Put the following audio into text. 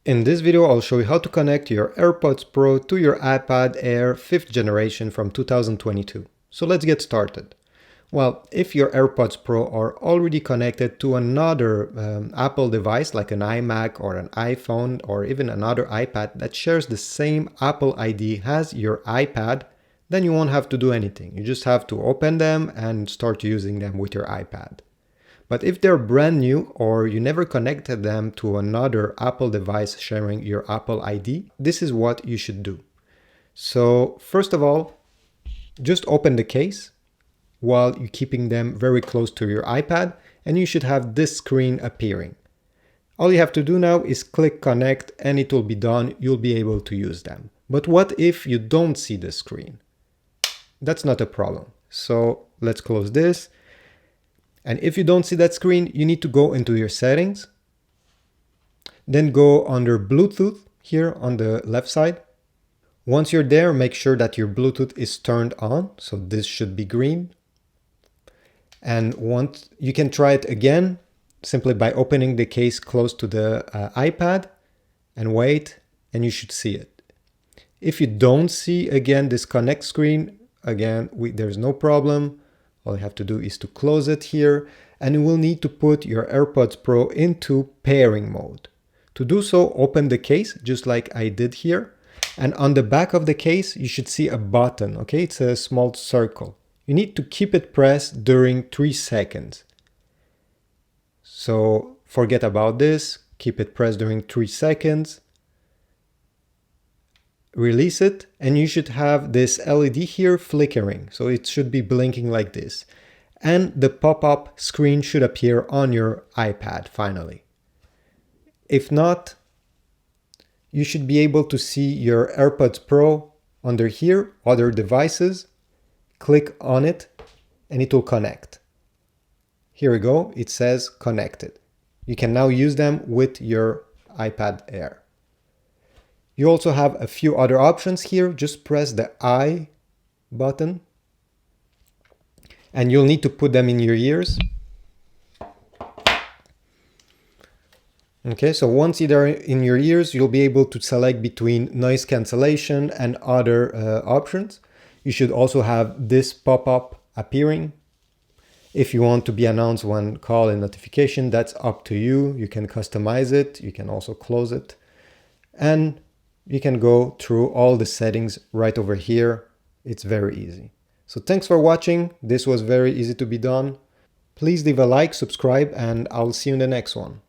In this video, I'll show you how to connect your AirPods Pro to your iPad Air 5th generation from 2022. So let's get started. Well, if your AirPods Pro are already connected to another Apple device like an iMac or an iPhone or even another iPad that shares the same Apple ID as your iPad, then you won't have to do anything. You just have to open them and start using them with your iPad. But if they're brand new or you never connected them to another Apple device sharing your Apple ID, this is what you should do. So first of all, just open the case while you're keeping them very close to your iPad, and you should have this screen appearing. All you have to do now is click connect and it will be done. You'll be able to use them. But what if you don't see the screen? That's not a problem. So let's close this. And if you don't see that screen, you need to go into your settings, then go under Bluetooth here on the left side. Once you're there, make sure that your Bluetooth is turned on. So this should be green. And once you can try it again, simply by opening the case close to the iPad and wait, and you should see it. If you don't see again this connect screen, again, there's no problem. All you have to do is to close it here, and you will need to put your AirPods Pro into pairing mode. To do so, open the case just like I did here. And on the back of the case, you should see a button, okay? It's a small circle. You need to keep it pressed during 3 seconds. So forget about this, keep it pressed during 3 seconds. Release it, and you should have this LED here flickering. So it should be blinking like this. And the pop-up screen should appear on your iPad finally. If not, you should be able to see your AirPods Pro under here, other devices. Click on it and it will connect. Here we go, it says connected. You can now use them with your iPad Air. You also have a few other options here. Just press the I button and you'll need to put them in your ears. Okay, so once they're in your ears, you'll be able to select between noise cancellation and other options. You should also have this pop-up appearing. If you want to be announced when call and notification, that's up to you. You can customize it. You can also close it. And you can go through all the settings right over here. It's very easy. So thanks for watching. This was very easy to be done. Please leave a like, subscribe, and I'll see you in the next one.